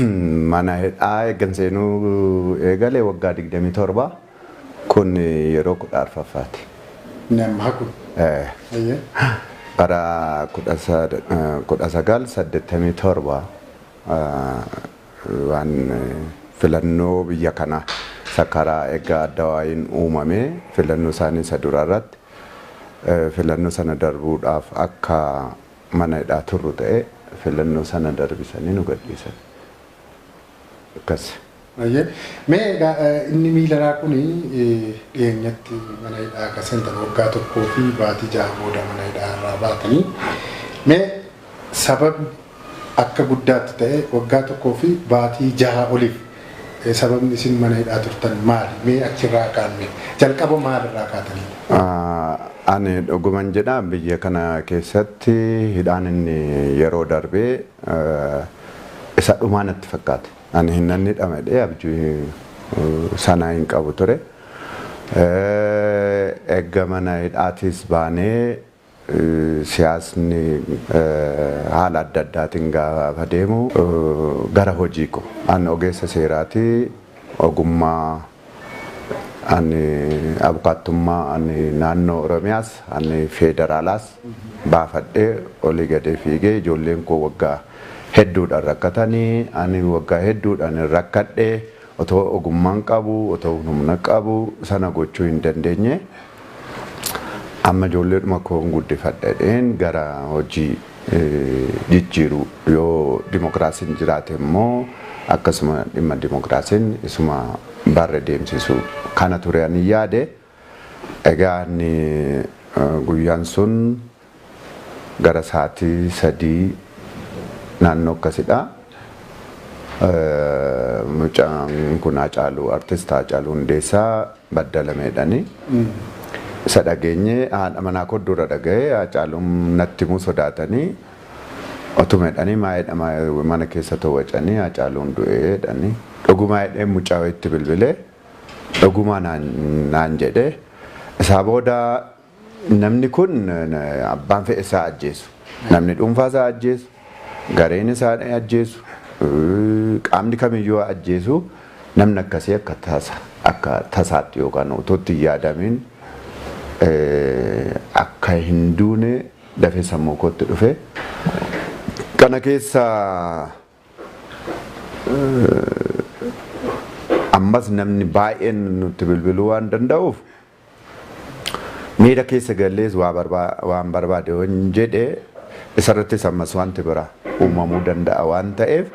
Mana hidhaa eegganseenuu eegalee waggaa 27 kun yeroo 14ffaati. Nama kun. Bara 1987 waan filannoo biyya kana sakaraa egaa Adawaayin uumame filannoo isaanii isa duraarratti filannoo sana darbuudhaaf akka mana hidhaa turru ta'e filannoo sana darbisanii nu gadhiisan. Akkas. Mee inni miilaraa kuni dhiyeenyatti mana hidhaa akkasiin waggaa tokkoo fi baatii 6 booda mana hidhaa irraa baatanii mee sababni akka guddaatti ta'e waggaa tokkoo fi baatii 6 oliif sababni isin mana hidhaa turtan maali? Mee achirraa kaanne jalqaba maalirraa kaatanii? Ani dhuguman jedha biyya kana keessatti hidhaan inni yeroo darbee isa dhumaa natti fakkaate. Ani hinnanni dhamadhee abjuu sana hin qabu ture. Eegga mana hidhaatis baanee siyaasni haala adda addaatiin gaafa deemu gara hojii ko. Ani ogeessa seeraati ogummaa ani abukaattummaa ani naannoo Oromiyaas ani federaalaas baafadhee olii gadee fiigee ijoolleen koo waggaa hedduudhaan rakkatanii ani waggaa hedduudhaan rakkadhee otoo ogummaan qabu otoo humna qabu sana gochuu hin dandeenye amma ijoolleedhuma koon guddifadheen gara hojii jijjiiruu yoo dimokiraasiin jiraate immoo akkasuma dhimma dimokiraasiin isuma barre deemsisu kana ture ani yaade egaa ni guyyaan sun gara sa'aatii 3 naannoo akkasidha. Mucaan kun Haacaaluu artist Haacaaluu Hundeessaa Baddalameedhani. Isa dhageenye haadha manaa koo dura dhaga'ee Haacaaluun natti himuu sodaatanii otumeedhanii maayedha mana keessa to'achanii Haacaaluun du'eedhani. Dhugumaa hidhee mucaa itti bilbilee dhugumaa naan jedhee isaa booda namni kun abbaan fe'e isaa ajjeesu namni dhuunfaa isaa ajjeesu gareen isaa ajjeesu qaamni kamiyyuu ajjeesu namni akkasii akka tasaatti yookaan otootti yaadamiin akka hin duune dafee sammuu kootti dhufe kana keessa ammas namni baay'een nutti bilbiluu waan danda'uuf miira keessa gallees waan barbaade waan jedhee isarrattis ammas wanti bira uumamuu danda'a waan ta'eef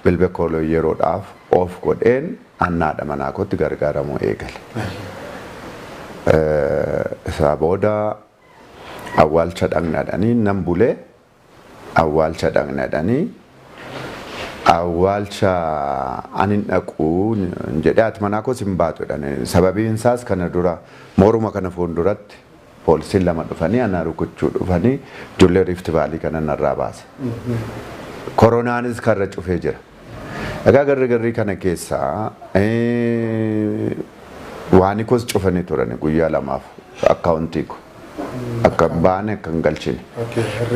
bilbila kooloo yeroodhaaf of godheen annaadha manaa kootti gargaaramuu eegale. Isaa booda awwaalcha dhaqnaadhanii nan bulee awwaalcha dhaqnaadhanii awwaalcha anin dhaquu jedhee ati manaa koos hin baatudha. Sababiin isaas kana dura mooruma kana fuulduratti poolisiin 2 dhufanii ana rukuchuu dhufanii ijoollee Rift Valley kana narraa baase. Koronaanis karra cufee jira. Egaa garri kana keessaa waan koos cufanii turani guyyaa 2 akkaawuntii ko akka baane akka hin galchine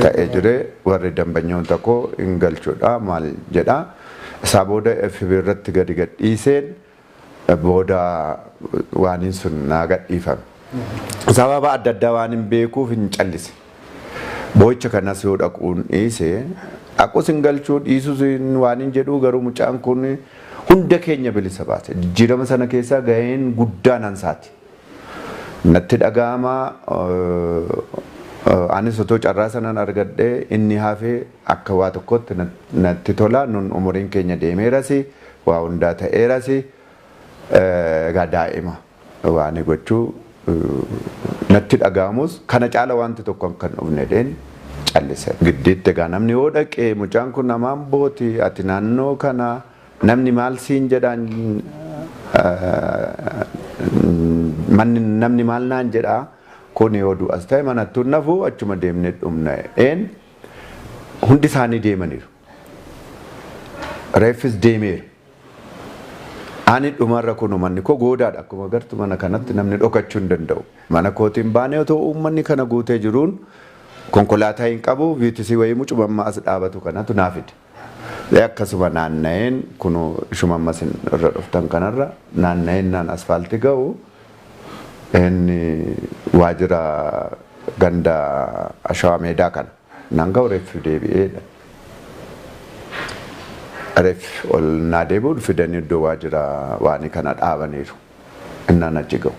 ta'ee jire warri dambanyoota koo hin galchuudha maal jedha isaa booda FB irratti gadi gadhiiseen booda waaniin sun naa gadhiifame sababa adda addaa waan hin beekuuf hin callise boo'icha kanas yoo dhaquun dhiise akkos hin galchuu dhiisus waan hin jedhu garuu mucaan kun hunda keenya bilisa baase jijjiirama sana keessaa gaheen guddaan ansaati. Natti dhaga'ama anis otoo carraa sanaan argadhee inni hafee akka waa tokkotti natti tola nun umuriin keenya deemeerasi waa hundaa ta'eerasi egaa daa'ima waan gochuu natti dhaga'amus kana caala wanti tokko kan dhufnedheen callise giddiitti egaa namni yoo dhaqee mucaan kun namaan booti ati naannoo kana namni maal siin jedhaan namni maal naan jedha kun yoo du'as ta'e manattuun nafuu achuma deemnee dhumna een hundi isaanii deemaniiru reeffis deemeera ani dhumarra kun manni koo goodaadha akkuma gartu mana kanatti namni dhokachuu hin danda'u mana kootiin baanee otoo uummanni kana guutee jiruun konkolaataa hin qabu VTC wayii mucumammaa as dhaabatu kanatu naafide akkasuma naanna'een kun ishuma ammas irra dhuftan kanarra naanna'een naan asfaaltii ga'u inni waajjira ganda Ashawaa Meedaa kana naan ga'u reeffi deebi'eedha. Reeffi ol naa deebi'u fidanii iddoo waajjira waanii kana dhaabaniiru innaan achi ga'u.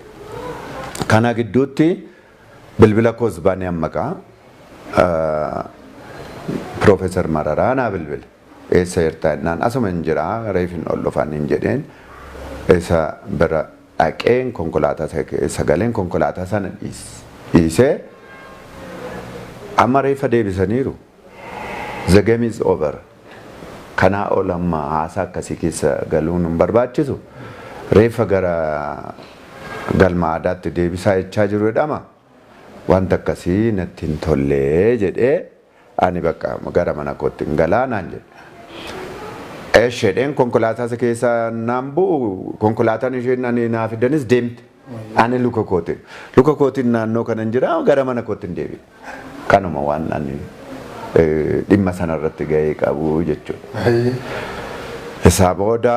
Kana gidduutti bilbila koos baanee ammaqaa Profeesar Mararaa naa bilbile. Eessa jirta jennaan asuma hin jira reeffiin ol dhufan hin jedheen isa bira dhaqeen konkolaataa sagaleen konkolaataa sana dhiisee amma reeffa deebisaniiru. The game is over. Kanaa ol amma haasaa akkasii keessa galuun hin barbaachisu. Reeffa gara galma aadaatti deebisaa jechaa jiru jedhama. Wanta akkasii natti hin tollee jedhee ani bakka gara mana kootti hin galaa naan jedhe. Shedeen konkolaataa isa keessa naan bu'u konkolaataan isheen ani naa fidanis deemte. Ani luka kootiin naannoo kana hin jira gara mana kootti hin deebi'e. Kanuma waan ani dhimma sanarratti gahee qabu jechuudha. Isaa booda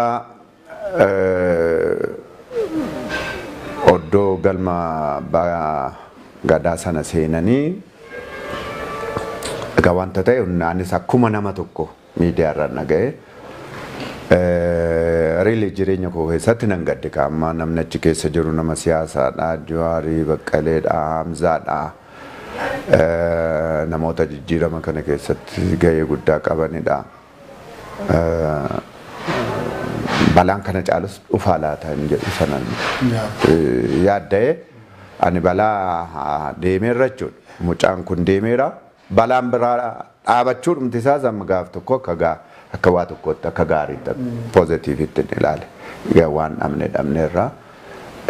oddoo galma gadaa sana seenanii egaa wanta ta'e anis akkuma nama tokko miidiyaarra naga'e riilee jireenya koo keessatti nan gadde amma namni achi keessa jiru nama siyaasaadha, Jawaarii, Baqqaleedha, Hamzaadha. Namoota jijjiirama kana keessatti gahee guddaa qabanidha. Balaan kana caalus dhufaa laata hin jedhu sanan yaadda'e ani balaa deemeerra jechuudha. Mucaan kun deemeera. Balaan biraa dhaabachuu dhumti isaas amma gaaf tokko akka waa tokkotti akka gaariitti poozitiivitti ilaale. Waan dhabneerraa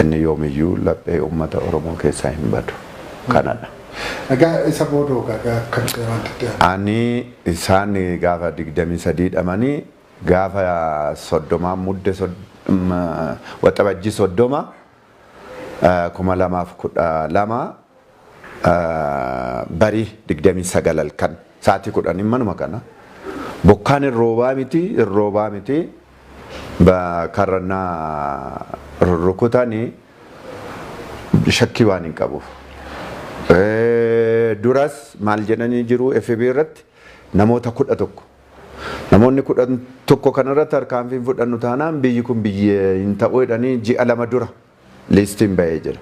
inni yoomiyyuu laphee uummata Oromoo keessaa hin badu. Kanadha. Egaa isa boodoo akkamitti wanti ani isaan gaafa 23 dhamanii gaafa 30 mudde waxabajjii 30 2012 barii 29 halkan sa'aatii 10 manuma kana bokkaan irroobaa miti karrannaa rukutanii shakkii waan hin qabuuf. Duras maal jedhanii jiru FB irratti namoota 11. Namoonni 11 kanarratti harkaanfiin fudhannu taanaan biyyi kun biyya hin ta'u jedhanii ji'a 2 dura liistiin bahee jira.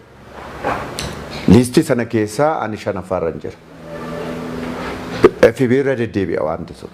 Liistii sana keessaa ani 5ffaarra jira. FB irra deddeebi'a wanti sun.